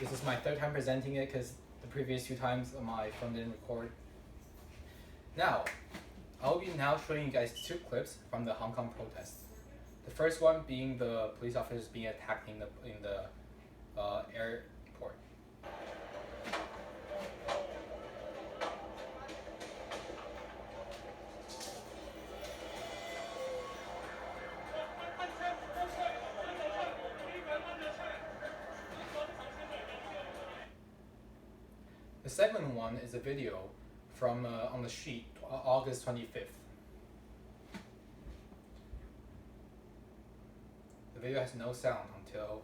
This is my third time presenting it because the previous 2 times my phone didn't record. Now, I'll be now showing you guys 2 clips from the Hong Kong protests. The first one being the police officers being attacked in the airport. The second one is a video from on the street, August 25th. The video has no sound until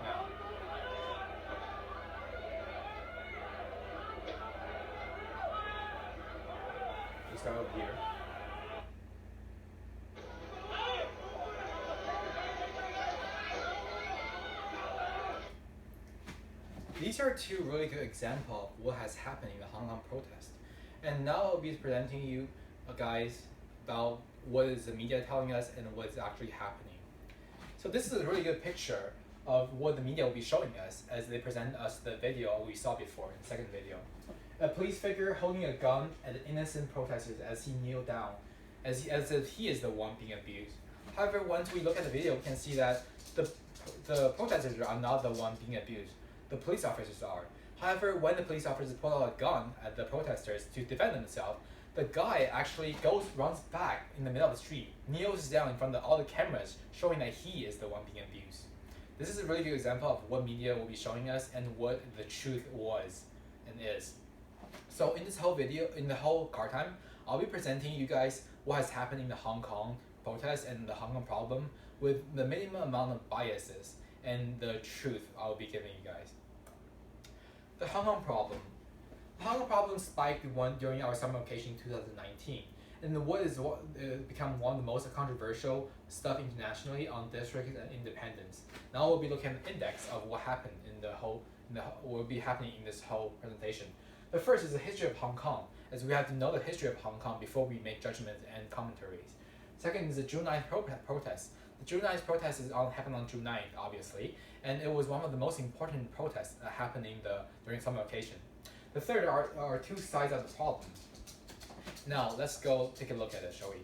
now. We start over here. These are 2 really good examples of what has happened in the Hong Kong protest. And now I'll be presenting you guys about what is the media telling us and what is actually happening. So this is a really good picture of what the media will be showing us as they present us the video we saw before in the second video. A police figure holding a gun at innocent protesters as he kneeled down, as if he is the one being abused. However, once we look at the video, we can see that the protesters are not the one being abused. The police officers are. However, when the police officers pull out a gun at the protesters to defend themselves, the guy actually runs back in the middle of the street, kneels down in front of all the cameras, showing that he is the one being abused. This is a really good example of what media will be showing us and what the truth was and is. So in this whole video, in the whole CARtime, I'll be presenting you guys what has happened in the Hong Kong protest and the Hong Kong problem with the minimum amount of biases and the truth I'll be giving you guys. The Hong Kong problem. The Hong Kong problem spiked during our summer vacation 2019, and what is become one of the most controversial stuff internationally on district and independence. Now we'll be looking at the index of what happened what will be happening in this whole presentation. The first is the history of Hong Kong, as we have to know the history of Hong Kong before we make judgments and commentaries. Second is the June 9th protest. The June 9th protest happened on June 9th, obviously, and it was one of the most important protests that happened during summer vacation. The third are 2 sides of the problem. Now, let's go take a look at it, shall we?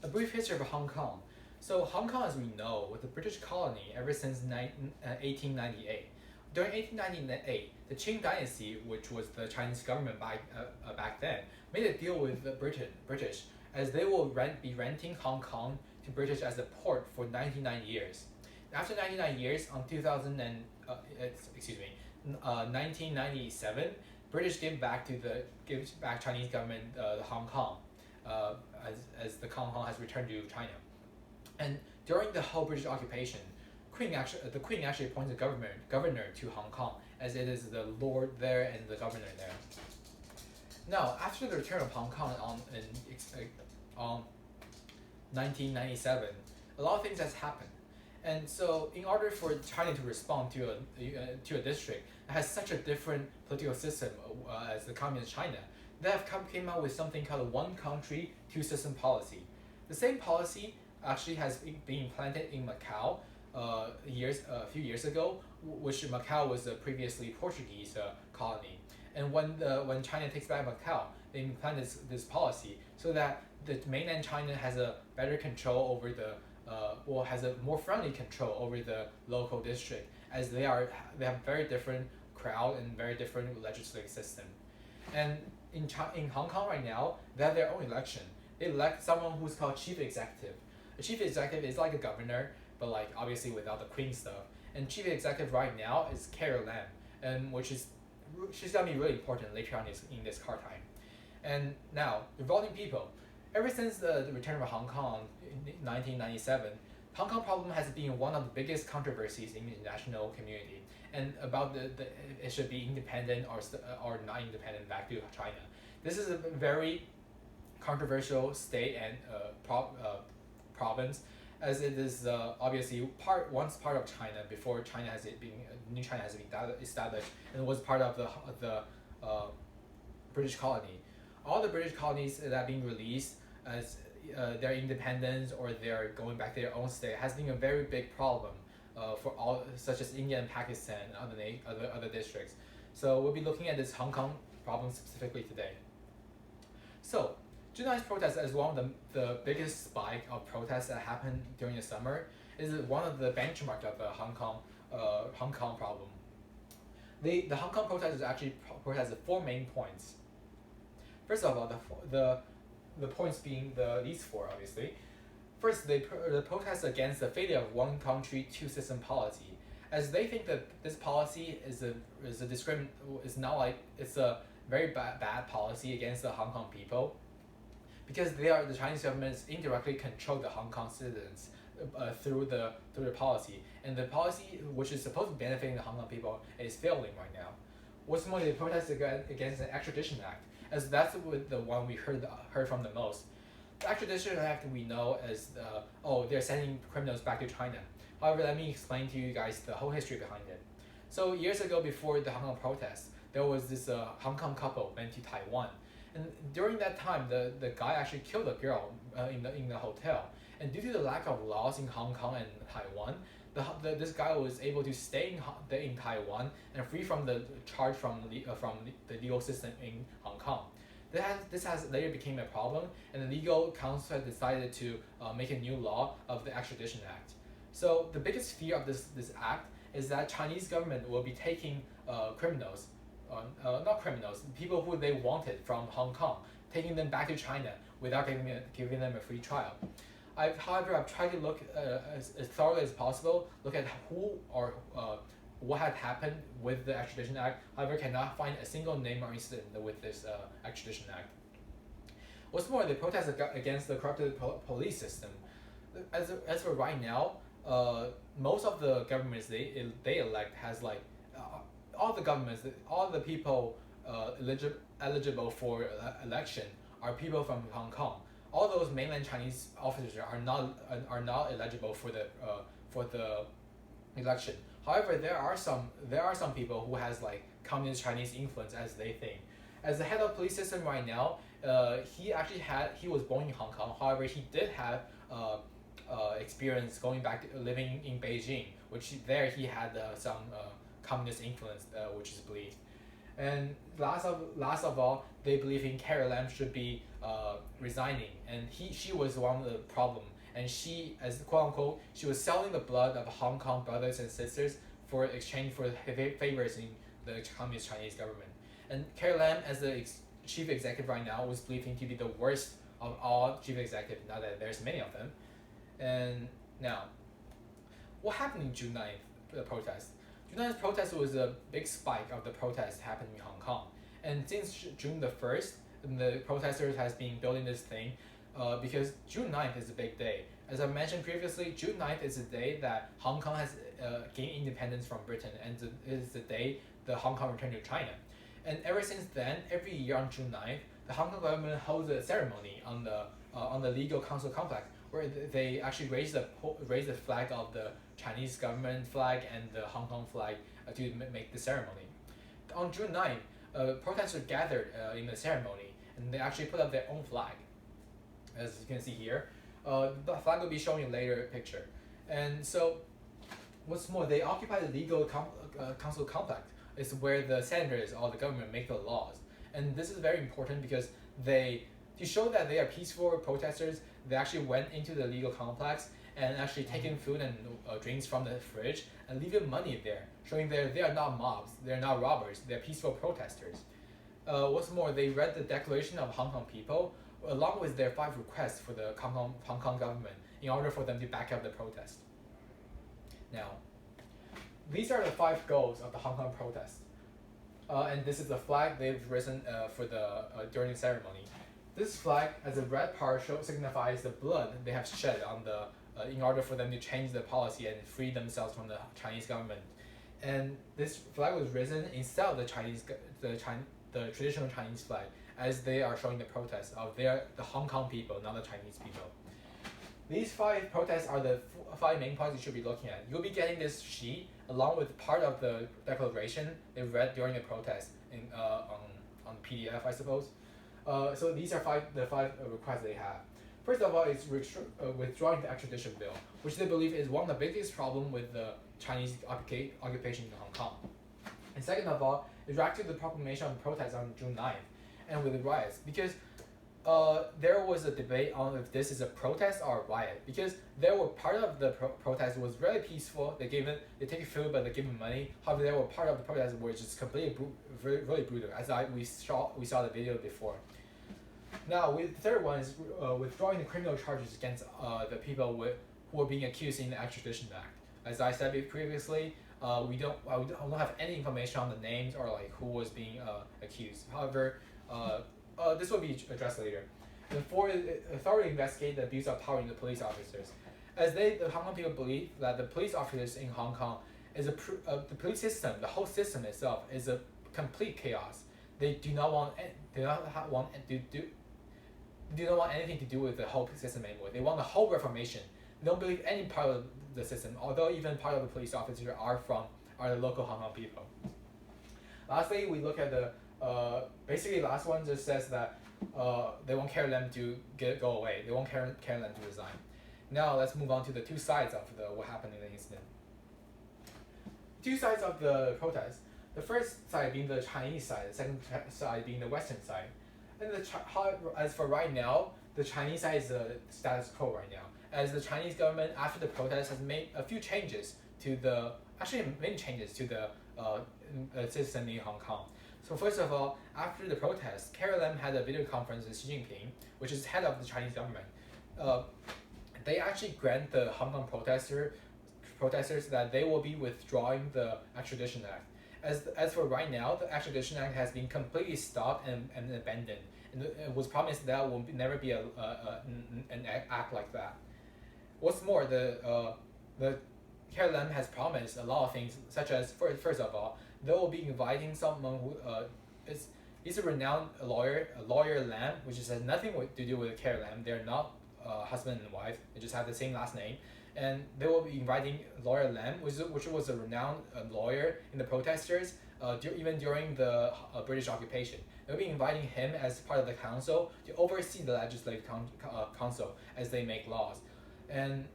A brief history of Hong Kong. So Hong Kong, as we know, was a British colony ever since 1898. During 1898, the Qing dynasty, which was the Chinese government back then, made a deal with the British as they will be renting Hong Kong to British as a port for 99 years. After 99 years, on 1997, British gave back Chinese government Hong Kong, as the Hong Kong has returned to China. And during the whole British occupation, the Queen actually appointed governor to Hong Kong, as it is the lord there and the governor there. Now, after the return of Hong Kong on 1997, a lot of things has happened. And so in order for China to respond to a district that has such a different political system as the communist China, they have came out with something called a one country, 2 system policy. The same policy actually has been implanted in Macau a few years ago, which Macau was a previously Portuguese colony. And when China takes back Macau, they implant this policy so that the mainland China has a better control over has a more friendly control over the local district, as they have very different crowd and very different legislative system. And in Hong Kong right now, they have their own election. They elect someone who's called chief executive. A chief executive is like a governor, but like obviously without the Queen stuff. And chief executive right now is Carrie Lam, and she's gonna be really important later on in this CARtime. And now, the voting people. Ever since the return of Hong Kong in 1997, Hong Kong problem has been one of the biggest controversies in the international community, and about it should be independent or not independent back to China. This is a very controversial state and province, as it is obviously once part of China before New China has been established, and was part of the British colony. All the British colonies that are being released as their independence or their going back to their own state has been a very big problem for all, such as India and Pakistan and other districts. So we'll be looking at this Hong Kong problem specifically today. So June 9th protest is one of the biggest spike of protests that happened during the summer. Is one of the benchmark of the Hong Kong problem. The Hong Kong protest is actually has 4 main points. First of all, the points being these 4 obviously. First, the protest against the failure of one country, two system policy, as they think that this policy is a very bad policy against the Hong Kong people, because the Chinese government indirectly control the Hong Kong citizens through the policy, and the policy which is supposed to be benefiting the Hong Kong people is failing right now. What's more, they protest against the Extradition Act, as that's the one we heard from the most. The Extradition Act we know as they're sending criminals back to China. However, let me explain to you guys the whole history behind it. So years ago, before the Hong Kong protests, there was this Hong Kong couple went to Taiwan, and during that time, the guy actually killed a girl in the hotel. And due to the lack of laws in Hong Kong and Taiwan, this guy was able to stay in Taiwan and free from the charge from the legal system in Hong Kong. This has later became a problem, and the legal council has decided to make a new law of the Extradition Act. So the biggest fear of this act is that Chinese government will be taking criminals, not criminals, people who they wanted from Hong Kong, taking them back to China without giving them a free trial. However, I've tried to look as thoroughly as possible, look at who or what had happened with the Extradition Act. However, cannot find a single name or incident with this Extradition Act. What's more, they protest against the corrupted police system. As for right now, most of the governments they elect has all the people eligible for election are people from Hong Kong. All those mainland Chinese officers are not eligible for the election. However, there are some people who has communist Chinese influence, as they think. As the head of police system right now, he was born in Hong Kong. However, he did have experience going back to living in Beijing, which there he had some communist influence, which is believed. And last of all, they believe in Carrie Lam should be resigning, and she was one of the problem. And she, as quote unquote, she was selling the blood of Hong Kong brothers and sisters for exchange for favors in the communist Chinese government. And Carrie Lam, as the chief executive right now, was believed to be the worst of all chief executives. Now that there's many of them. And now, what happened in June 9th, the protest? June 9th protest was a big spike of the protests happening in Hong Kong. And since June the 1st, the protesters has been building this thing because June 9th is a big day. As I mentioned previously, June 9th is the day that Hong Kong has gained independence from Britain, and it is the day the Hong Kong returned to China. And ever since then, every year on June 9th, the Hong Kong government holds a ceremony on the legal council complex, where they actually raise the flag of the Chinese government flag and the Hong Kong flag to make the ceremony. On June 9th, protesters gathered in the ceremony, and they actually put up their own flag, as you can see here. The flag will be shown in later picture. And so, what's more, they occupy the legal council complex. It's where the senators or the government make the laws. And this is very important because to show that they are peaceful protesters, they actually went into the legal complex and actually taken food and drinks from the fridge and leaving money there, showing that they are not mobs, they're not robbers, they're peaceful protesters. What's more, they read the Declaration of Hong Kong People along with their 5 requests for the Hong Kong government in order for them to back up the protest. Now, these are the 5 goals of the Hong Kong protest. And this is the flag they've risen during the ceremony. This flag, as a red part, signifies the blood they have shed on in order for them to change the policy and free themselves from the Chinese government. And this flag was risen instead of the traditional Chinese flag, as they are showing the protest of the Hong Kong people, not the Chinese people. These 5 protests are the 5 main points you should be looking at. You'll be getting this sheet along with part of the declaration they read during the protest on PDF, I suppose. So these are the 5 requests they have. First of all, it's withdrawing the extradition bill, which they believe is one of the biggest problems with the Chinese occupation in Hong Kong. And second of all, is reacting to the proclamation of protests on June 9th and with the riots, because there was a debate on if this is a protest or a riot, because there were part of the protest was very peaceful. They take food, but they give them money. However, there were part of the protest which is completely really brutal, as we saw the video before. Now, the third one is withdrawing the criminal charges against the people who are being accused in the Extradition Act. As I said previously, we don't have any information on the names or like who was being accused. However, this will be addressed later. And fourth, thoroughly investigate the abuse of power in the police officers, as the Hong Kong people believe that the police officers in Hong Kong is the police system, the whole system itself is a complete chaos. They do not want anything to do with the whole system anymore. They want the whole reformation. They don't believe any part of the system, although even part of the police officers are the local Hong Kong people. Lastly, we look at the basically last one just says that they want CARtime to go away. They want CARtime to resign. Now let's move on to the two sides of what happened in the incident. Two sides of the protest. The first side being the Chinese side, the second side being the Western side. And as for right now, the Chinese side is the status quo right now, as the Chinese government after the protest has made a few changes to many changes to the system in Hong Kong. So first of all, after the protest, CARtime had a video conference with Xi Jinping, which is head of the Chinese government. They actually grant the Hong Kong protesters that they will be withdrawing the Extradition Act. As for right now, the Extradition Act has been completely stopped and abandoned. And it was promised that will never be an act like that. What's more, the CARtime has promised a lot of things, such as first of all, they will be inviting someone who is a renowned lawyer Lam, which has nothing to do with CARtime. They're not husband and wife. They just have the same last name. And they will be inviting lawyer Lam, which was a renowned lawyer in the protesters, even during the British occupation. They'll be inviting him as part of the council to oversee the legislative council as they make laws. And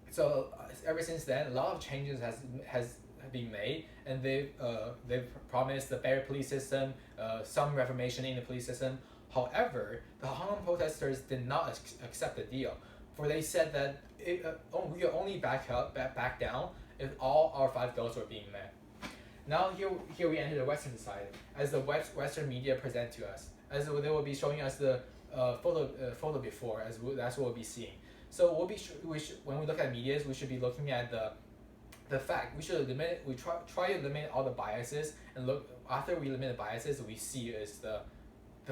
so ever since then, a lot of changes has been made, and they've promised a better police system, some reformation in the police system. However, the Hong Kong protesters did not accept the deal, for they said that we will only back down if all our 5 goals were being met. Now here we enter the Western side, as the Western media present to us, as they will be showing us the photo before, as that's what we'll be seeing. So when we look at media, we should be looking at the fact. We try to limit all the biases, and look after we limit the biases, we see is the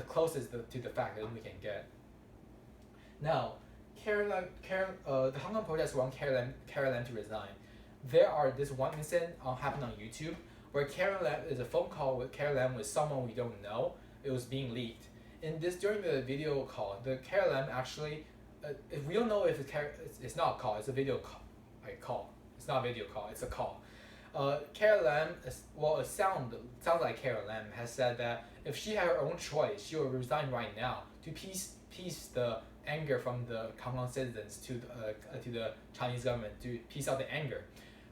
closest to the fact that we can get. Now, the Hong Kong protests want CARtime to resign. There are this one incident happened on YouTube where CARtime is a phone call with CARtime with someone we don't know. It was being leaked. During the video call, the CARtime actually, if we don't know if it's not a call, it's a video call. It's not a video call, it's a call. CARtime, it sounds like CARtime has said that if she had her own choice, she will resign right now to peace the anger from the Hong Kong citizens to the Chinese government, to peace out the anger.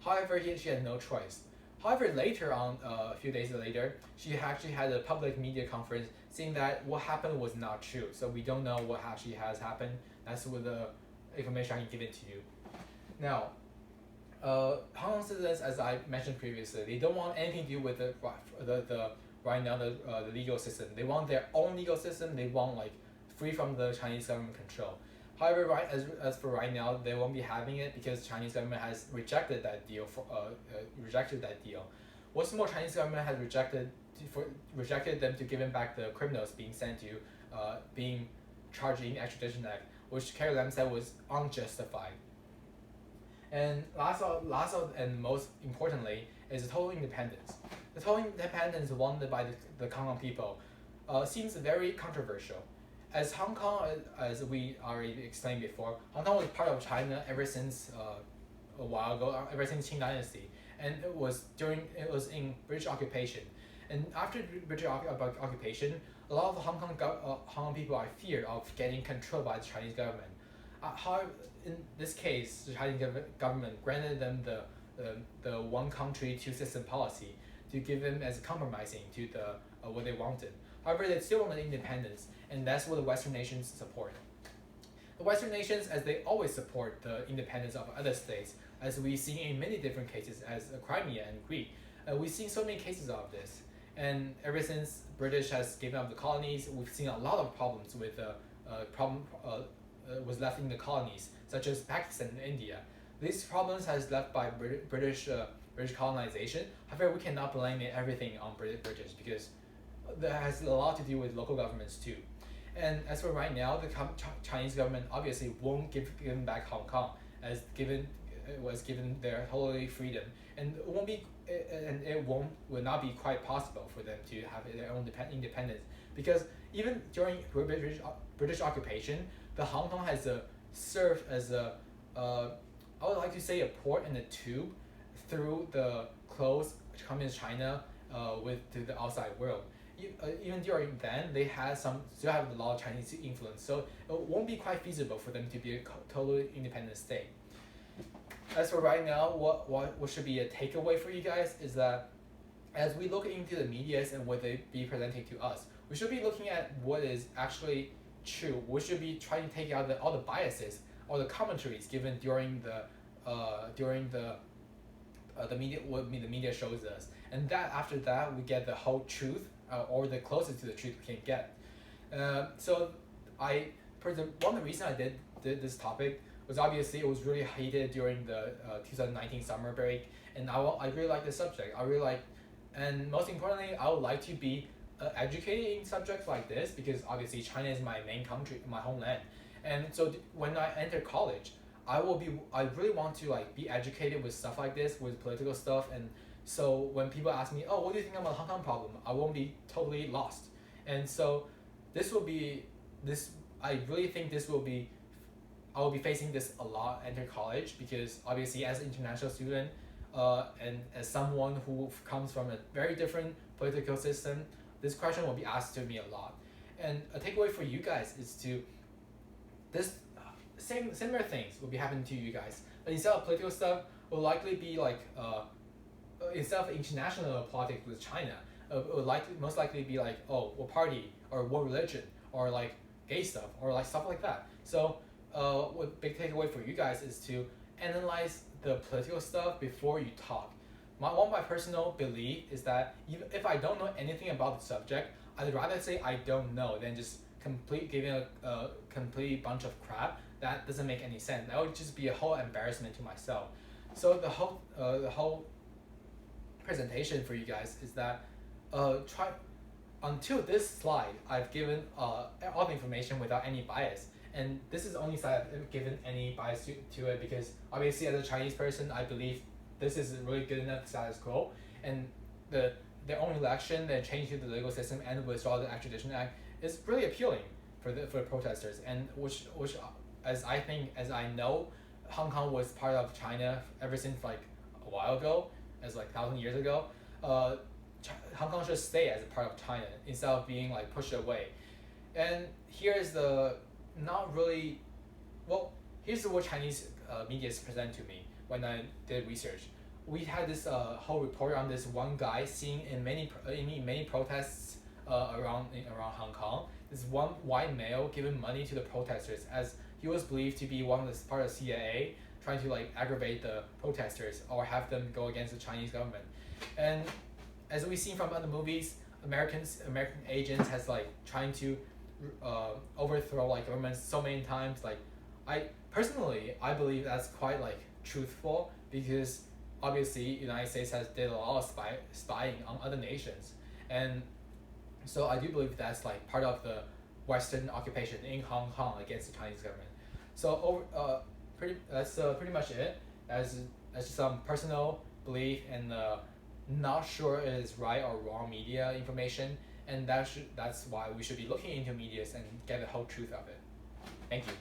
However, she had no choice. However, later on, a few days later, she actually had a public media conference saying that what happened was not true. So we don't know what actually has happened. That's with the information I can give it to you. Now, Hong Kong citizens, as I mentioned previously, they don't want anything to do with the right now the legal system. They want their own legal system. They want free from the Chinese government control. However, as for right now, they won't be having it because Chinese government has rejected that deal. What's more, Chinese government has rejected them to giving back the criminals being sent to being charged in Extradition Act, which CARtime said was unjustified. And last and most importantly is the total independence. The total independence wanted by the Hong Kong people seems very controversial. As Hong Kong, as we already explained before, Hong Kong was part of China ever since a while ago, ever since Qing Dynasty, and it was in British occupation. And after the British occupation, a lot of Hong Kong people are feared of getting controlled by the Chinese government. How in this case, the Chinese government granted them the one country, two system policy to give them as compromising to the what they wanted. However, they still wanted independence, and that's what the Western nations support. The Western nations, as they always support the independence of other states, as we've seen in many different cases, as Crimea and Greece, we've seen so many cases of this. And ever since British has given up the colonies, we've seen a lot of problems with was left in the colonies, such as Pakistan and India. These problems has left by British colonization. However, we cannot blame everything on British because that has a lot to do with local governments too. And as for right now, the Chinese government obviously won't give back Hong Kong as was given their totally freedom, and it will not be quite possible for them to have their own independence, because even during British occupation, the Hong Kong has served as I would like to say a port and a tube through the closed communist China to the outside world. Even during then, they still have a lot of Chinese influence, so it won't be quite feasible for them to be a totally independent state. As for right now, what should be a takeaway for you guys is that as we look into the medias and what they be presenting to us, we should be looking at what is actually true. We should be trying to take out all the biases or the commentaries given during the media, what the media shows us, and that after that we get the whole truth or the closest to the truth we can get. So one of the reasons I did this topic was obviously it was really heated during the 2019 summer break, and I really like the subject. And most importantly, I would like to be educated in subjects like this because obviously China is my main country, my homeland, and so when I enter college, I really want to be educated with stuff like this, with political stuff, and so when people ask me, oh, what do you think about the Hong Kong problem, I won't be totally lost. And so I really think I will be facing this a lot enter college, because obviously as an international student and as someone who comes from a very different political system, this question will be asked to me a lot. And a takeaway for you guys is similar things will be happening to you guys. But instead of political stuff, will likely be instead of international politics with China, it will most likely be what party or what religion or gay stuff or stuff like that. So what big takeaway for you guys is to analyze the political stuff before you talk. One of my personal belief is that even if I don't know anything about the subject, I'd rather say I don't know than just giving a complete bunch of crap that doesn't make any sense. That would just be a whole embarrassment to myself. So the whole presentation for you guys is that until this slide, I've given all the information without any bias. And this is the only slide I've given any bias to it, because obviously as a Chinese person, I believe this is really good enough status quo. And their own election, their change to the legal system, and withdrawal of the Extradition Act is really appealing for the protesters, and which as I know, Hong Kong was part of China ever since a while ago, as 1,000 years ago. Hong Kong should stay as a part of China instead of being pushed away. And here's here's what Chinese media present to me when I did research. We had this whole report on this one guy seen in many protests around Hong Kong. This one white male giving money to the protesters, as he was believed to be part of CIA, trying to aggravate the protesters or have them go against the Chinese government. And as we've seen from other movies, American agents has trying to overthrow governments so many times. I believe that's quite truthful, because obviously United States has did a lot of spying on other nations, and so I do believe that's part of the Western occupation in Hong Kong against the Chinese government. So that's pretty much it, as some personal belief and not sure it is right or wrong media information, and that's why we should be looking into medias and get the whole truth of it. Thank you.